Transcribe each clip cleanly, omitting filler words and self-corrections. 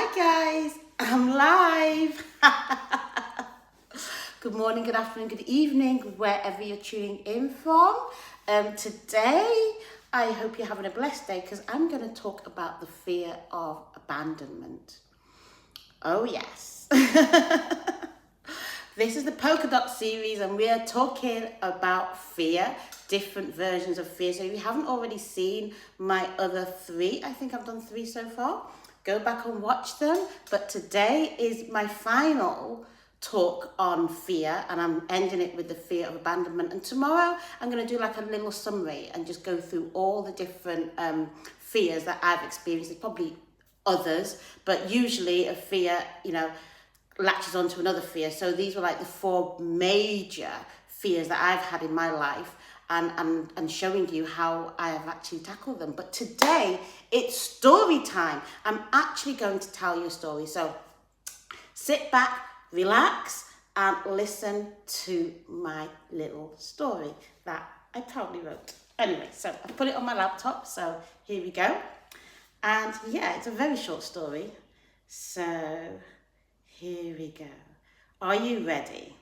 Hi guys, I'm live. Good morning, good afternoon, good evening, wherever you're tuning in from. Today, I hope you're having a blessed day because I'm going to talk about the fear of abandonment. Oh yes. This is the polka dot series and we are talking about fear, different versions of fear. So if you haven't already seen my other three, I think I've done three so far, go back and watch them. But today is my final talk on fear and I'm ending it with the fear of abandonment. And tomorrow I'm going to do like a little summary and just go through all the different fears that I've experienced. There's probably others, but usually a fear, latches onto another fear. So these were like the four major fears that I've had in my life and showing you how I have actually tackled them. But today it's story time. I'm actually going to tell you a story. So sit back, relax and listen to my little story that I proudly wrote. Anyway, so I put it on my laptop. So here we go. And yeah, it's a very short story. So here we go. Are you ready?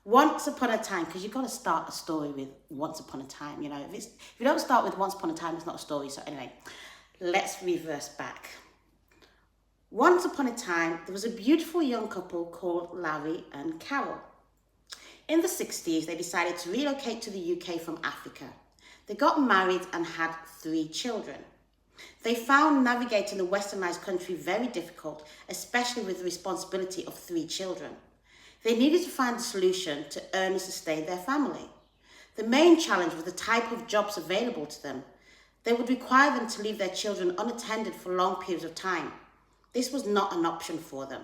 Once upon a time, because you've got to start a story with once upon a time, if you don't start with once upon a time, it's not a story. So anyway, let's reverse back. Once upon a time, there was a beautiful young couple called Larry and Carol. In the 60s, they decided to relocate to the UK from Africa. They got married and had 3 children. They found navigating a westernized country very difficult, especially with the responsibility of 3 children. They needed to find a solution to earn and sustain their family. The main challenge was the type of jobs available to them. They would require them to leave their children unattended for long periods of time. This was not an option for them.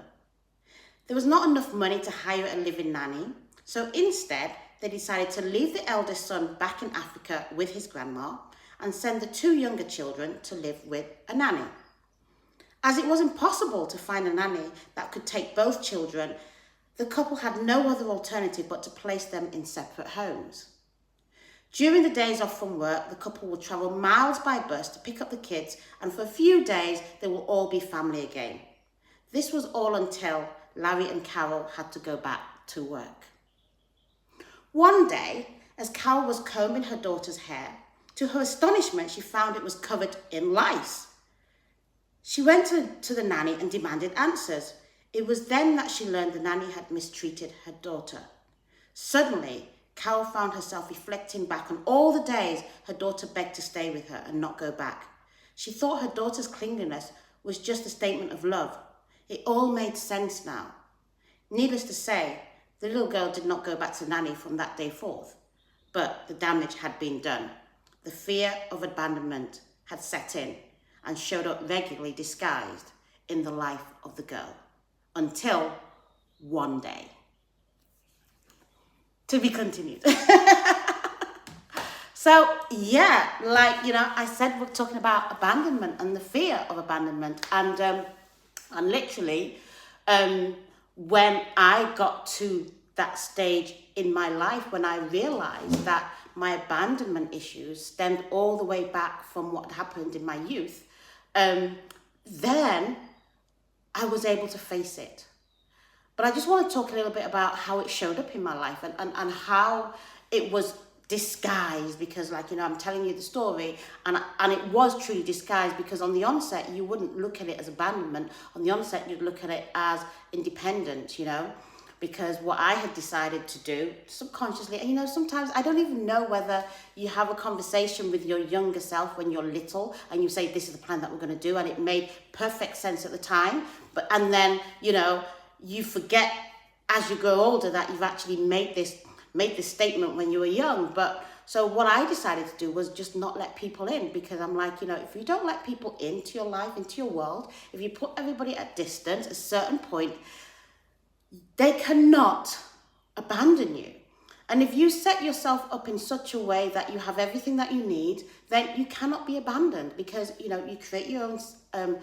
There was not enough money to hire a living nanny, so instead they decided to leave the eldest son back in Africa with his grandma and send the 2 younger children to live with a nanny. As it was impossible to find a nanny that could take both children, the couple had no other alternative but to place them in separate homes. During the days off from work, the couple would travel miles by bus to pick up the kids, and for a few days they will all be family again. This was all until Larry and Carol had to go back to work. One day, as Carol was combing her daughter's hair, to her astonishment, she found it was covered in lice. She went to the nanny and demanded answers. It was then that she learned the nanny had mistreated her daughter. Suddenly, Carol found herself reflecting back on all the days her daughter begged to stay with her and not go back. She thought her daughter's clinginess was just a statement of love. It all made sense now. Needless to say, the little girl did not go back to nanny from that day forth, but the damage had been done. The fear of abandonment had set in and showed up regularly disguised in the life of the girl until one day. To be continued. So yeah, I said, we're talking about abandonment and the fear of abandonment. And literally, when I got to that stage in my life, when I realized that my abandonment issues stemmed all the way back from what happened in my youth, then I was able to face it. But I just want to talk a little bit about how it showed up in my life and how it was disguised, because I'm telling you the story and it was truly disguised, because on the onset you wouldn't look at it as abandonment. On the onset you'd look at it as independent, because what I had decided to do subconsciously, and sometimes I don't even know whether you have a conversation with your younger self when you're little and you say, this is the plan that we're going to do, and it made perfect sense at the time, and then you forget as you grow older that you've actually made this statement when you were young. But so what I decided to do was just not let people in, because I'm like, if you don't let people into your life, into your world, if you put everybody at distance, at a certain point, they cannot abandon you. And if you set yourself up in such a way that you have everything that you need, then you cannot be abandoned, because, you create your own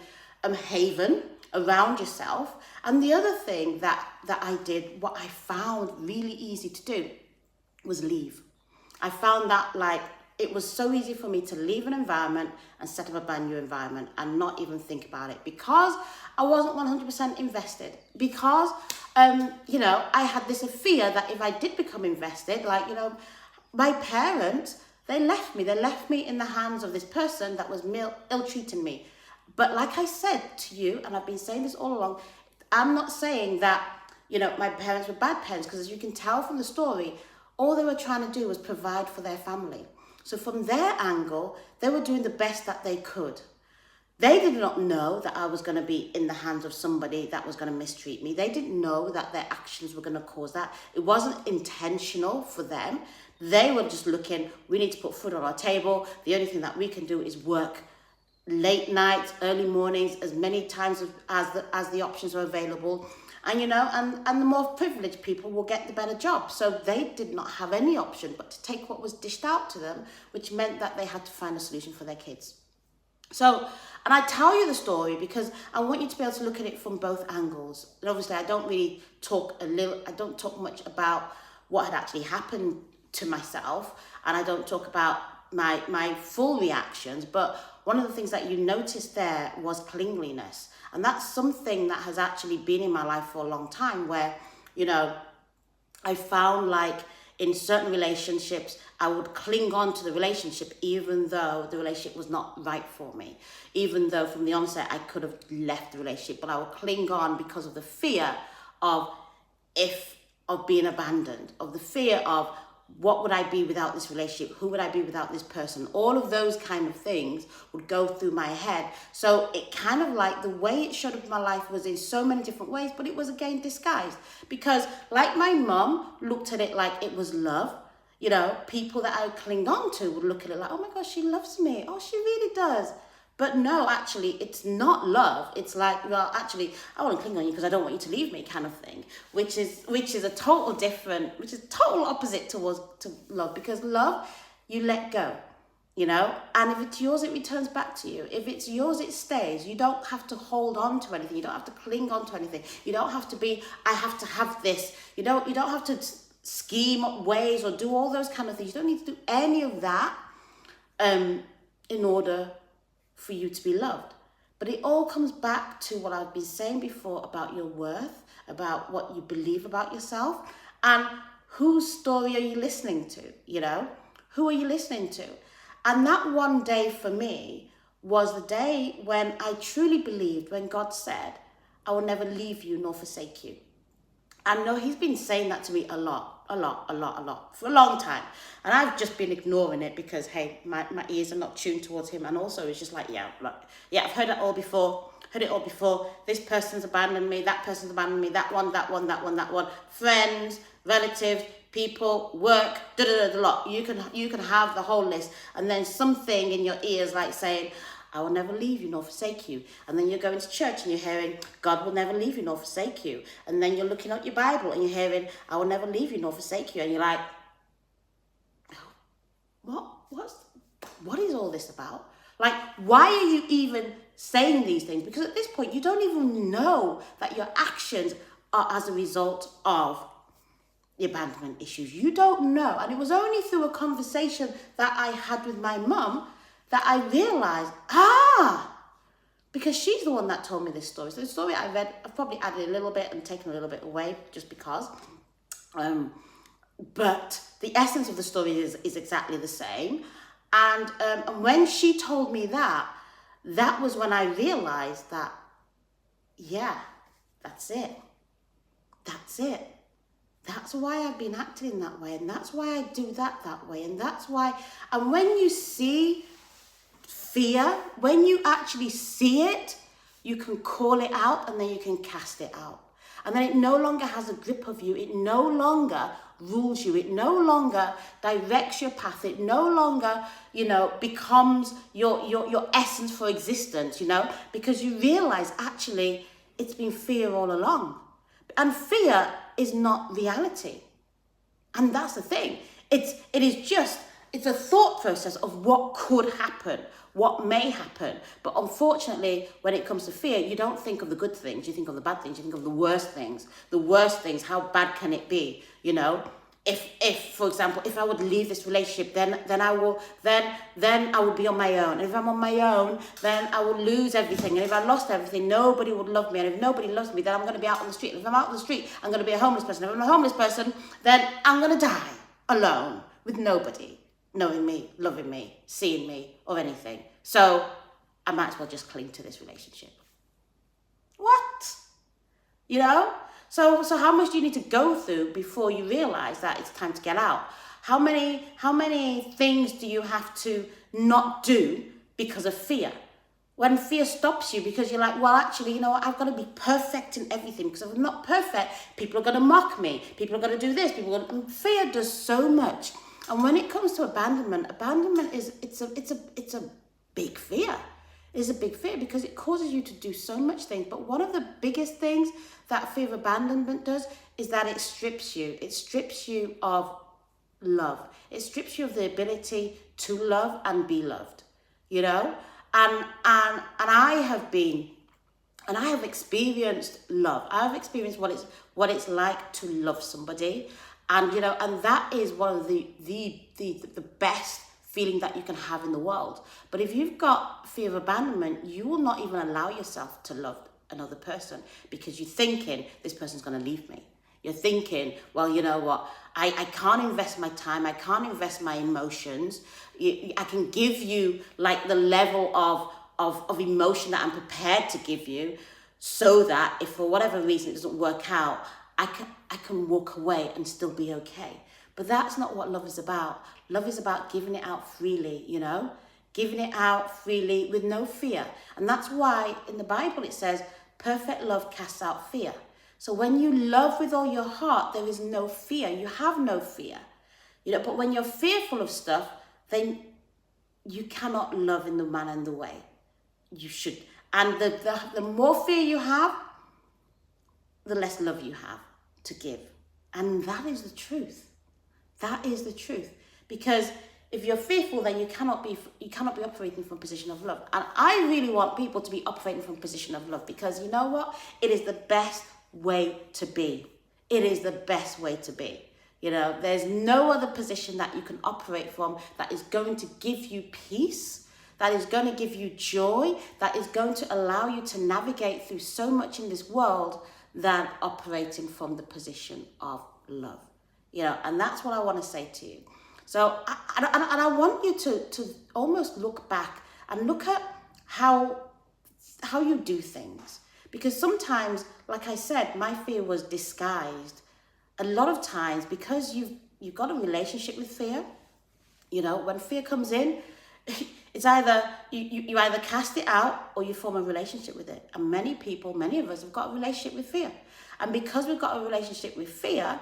haven around yourself. And the other thing that I did, what I found really easy to do, was leave. I found that it was so easy for me to leave an environment and set up a brand new environment and not even think about it, because I wasn't 100% invested. Because, you know, I had this fear that if I did become invested, like, you know, my parents, they left me. They left me in the hands of this person that was ill-treating me. But like I said to you, and I've been saying this all along, I'm not saying that, you know, my parents were bad parents, because as you can tell from the story, all they were trying to do was provide for their family. So from their angle, they were doing the best that they could. They did not know that I was going to be in the hands of somebody that was going to mistreat me. They didn't know that their actions were going to cause that. It wasn't intentional for them. They were just looking, we need to put food on our table. The only thing that we can do is work late nights, early mornings, as many times as the options are available. And, you know, and the more privileged people will get the better job. So they did not have any option but to take what was dished out to them, which meant that they had to find a solution for their kids. So, and I tell you the story because I want you to be able to look at it from both angles. And obviously I don't talk much about what had actually happened to myself, and I don't talk about my full reactions, but one of the things that you noticed there was clinginess. And that's something that has actually been in my life for a long time, where, you know, I found like in certain relationships, I would cling on to the relationship even though the relationship was not right for me. Even though from the onset I could have left the relationship, but I would cling on because of the fear of being abandoned, of the fear of what would I be without this relationship? Who would I be without this person? All of those kind of things would go through my head. So it kind of like the way it showed up in my life was in so many different ways, but it was again disguised. Because like my mum looked at it like it was love. You know, people that I would cling on to would look at it like, oh my gosh, she loves me. Oh, she really does. But no, actually, it's not love. It's like, well, actually, I want to cling on you because I don't want you to leave me, kind of thing. Which is a total opposite to love. Because love, you let go, you know. And if it's yours, it returns back to you. If it's yours, it stays. You don't have to hold on to anything. You don't have to cling on to anything. You don't have to be, I have to have this. You don't have to scheme up ways or do all those kind of things. You don't need to do any of that in order for you to be loved. But it all comes back to what I've been saying before about your worth, about what you believe about yourself, and whose story are you listening to, you know? Who are you listening to? And that one day for me was the day when I truly believed, when God said, I will never leave you nor forsake you. And no, he's been saying that to me a lot, for a long time. And I've just been ignoring it because, hey, my ears are not tuned towards him. And also it's just like, I've heard it all before. This person's abandoned me, that person's abandoned me, that one. Friends, relatives, people, work, the lot. You can have the whole list. And then something in your ears like saying, I will never leave you nor forsake you. And then you're going to church and you're hearing, God will never leave you nor forsake you. And then you're looking at your Bible and you're hearing, I will never leave you nor forsake you. And you're like, what is all this about? Like, why are you even saying these things? Because at this point, you don't even know that your actions are as a result of the abandonment issues. You don't know. And it was only through a conversation that I had with my mum that I realized, because she's the one that told me this story. So the story I read, I've probably added a little bit and taken a little bit away just because. But the essence of the story is exactly the same. And when she told me that was when I realized that, yeah, that's it. That's why I've been acting in that way. And that's why I do that way. And that's why, and when you see fear, when you actually see it, you can call it out and then you can cast it out. And then it no longer has a grip of you. It no longer rules you. It no longer directs your path. It no longer, becomes your essence for existence, because you realize actually it's been fear all along. And fear is not reality. And that's the thing. It's a thought process of what could happen, what may happen. But unfortunately, when it comes to fear, you don't think of the good things. You think of the bad things. You think of the worst things. The worst things, how bad can it be, if for example, if I would leave this relationship, then I will be on my own. And if I'm on my own, then I will lose everything. And if I lost everything, nobody would love me. And if nobody loves me, then I'm going to be out on the street. And if I'm out on the street, I'm going to be a homeless person. If I'm a homeless person, then I'm going to die alone with nobody knowing me, loving me, seeing me, or anything. So I might as well just cling to this relationship. What? You know? So how much do you need to go through before you realize that it's time to get out? How many things do you have to not do because of fear? When fear stops you because you're like, well, actually, you know what? I've got to be perfect in everything, because if I'm not perfect, people are going to mock me. People are going to do this. Fear does so much. And when it comes to abandonment is it's a big fear. Is a big fear because it causes you to do so much things. But one of the biggest things that fear of abandonment does is that it strips you. It strips you of love. It strips you of the ability to love and be loved, you know? And I have experienced love. I have experienced what it's like to love somebody. And, you know, and that is one of the best feeling that you can have in the world. But if you've got fear of abandonment, you will not even allow yourself to love another person, because you're thinking this person's going to leave me. You're thinking, well, you know what, I can't invest my time, I can't invest my emotions. I can give you like the level of emotion that I'm prepared to give you, so that if for whatever reason it doesn't work out, I can walk away and still be okay. But that's not what love is about. Love is about giving it out freely, you know? Giving it out freely with no fear. And that's why in the Bible it says, perfect love casts out fear. So when you love with all your heart, there is no fear. You have no fear. You know, but when you're fearful of stuff, then you cannot love in the manner and the way you should. And the more fear you have, the less love you have to give. And that is the truth. That is the truth. Because if you're fearful, then you cannot be operating from a position of love. And I really want people to be operating from a position of love, because you know what? It is the best way to be. It is the best way to be. You know, there's no other position that you can operate from that is going to give you peace, that is going to give you joy, that is going to allow you to navigate through so much in this world than operating from the position of love. You know, and that's what I want to say to you. So, I want you to almost look back and look at how you do things. Because sometimes, like I said, my fear was disguised. A lot of times, because you've got a relationship with fear, you know, when fear comes in, it's either you either cast it out or you form a relationship with it. And many of us have got a relationship with fear. And because we've got a relationship with fear,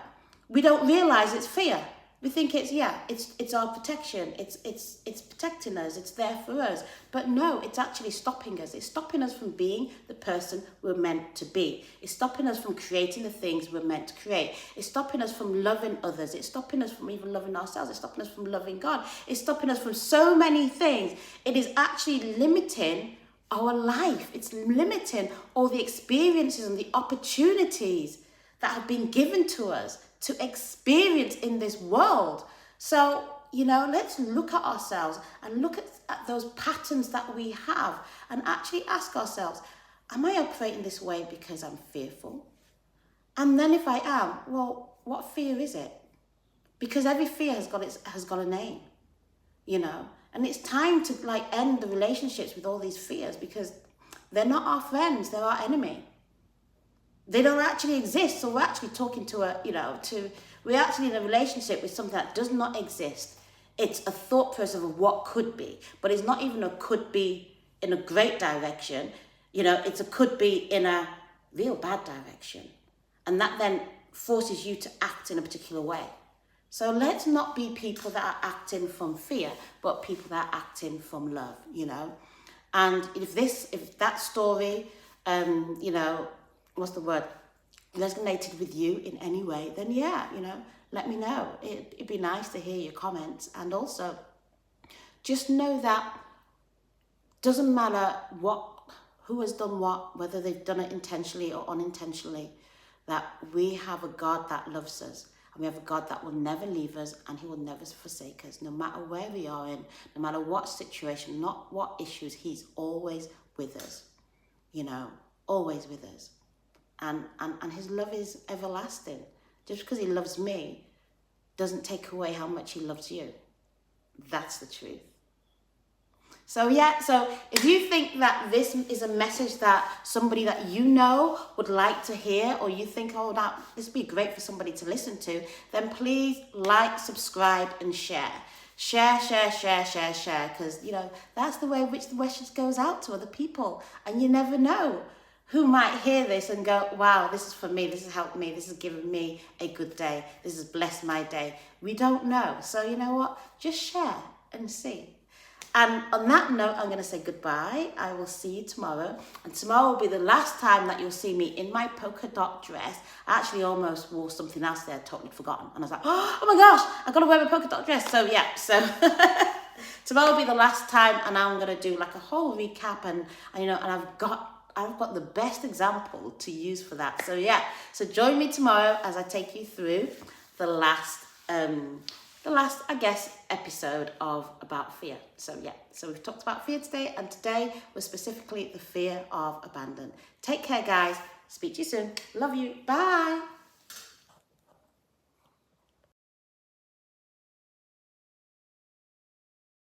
we don't realize it's fear. We think it's our protection. It's protecting us. It's there for us. But no, it's actually stopping us. It's stopping us from being the person we're meant to be. It's stopping us from creating the things we're meant to create. It's stopping us from loving others. It's stopping us from even loving ourselves. It's stopping us from loving God. It's stopping us from so many things. It is actually limiting our life. It's limiting all the experiences and the opportunities that have been given to us to experience in this world. So, you know, let's look at ourselves and look at those patterns that we have and actually ask ourselves, am I operating this way because I'm fearful? And then if I am, well, what fear is it? Because every fear has got a name, you know? And it's time to like end the relationships with all these fears, because they're not our friends, they're our enemy. They don't actually exist. So we're actually talking we're actually in a relationship with something that does not exist. It's a thought process of what could be, but it's not even a could be in a great direction. You know, it's a could be in a real bad direction. And that then forces you to act in a particular way. So let's not be people that are acting from fear, but people that are acting from love, you know. And if that story, you know, what's the word, resonated with you in any way, then yeah, you know, let me know. It'd be nice to hear your comments. And also, just know that doesn't matter who has done what, whether they've done it intentionally or unintentionally, that we have a God that loves us. And we have a God that will never leave us and he will never forsake us, no matter where we are in, no matter what situation, not what issues, he's always with us, you know, always with us. And his love is everlasting. Just because he loves me doesn't take away how much he loves you. That's the truth. So yeah, so if you think that this is a message that somebody that you know would like to hear, or you think, oh, this would be great for somebody to listen to, then please like, subscribe, and share. Share, because, you know, that's the way in which the message goes out to other people. And you never know who might hear this and go, wow, this is for me, this has helped me, this has given me a good day, this has blessed my day. We don't know. So you know what? Just share and see. And on that note, I'm going to say goodbye. I will see you tomorrow. And tomorrow will be the last time that you'll see me in my polka dot dress. I actually almost wore something else there, totally forgotten. And I was like, oh my gosh, I've got to wear my polka dot dress. So yeah, so tomorrow will be the last time. And I'm going to do like a whole recap. And you know, and I've got the best example to use for that. So yeah, so join me tomorrow as I take you through the last, I guess, episode of About Fear. So yeah, so we've talked about fear today, and today was specifically the fear of abandonment. Take care, guys. Speak to you soon. Love you. Bye.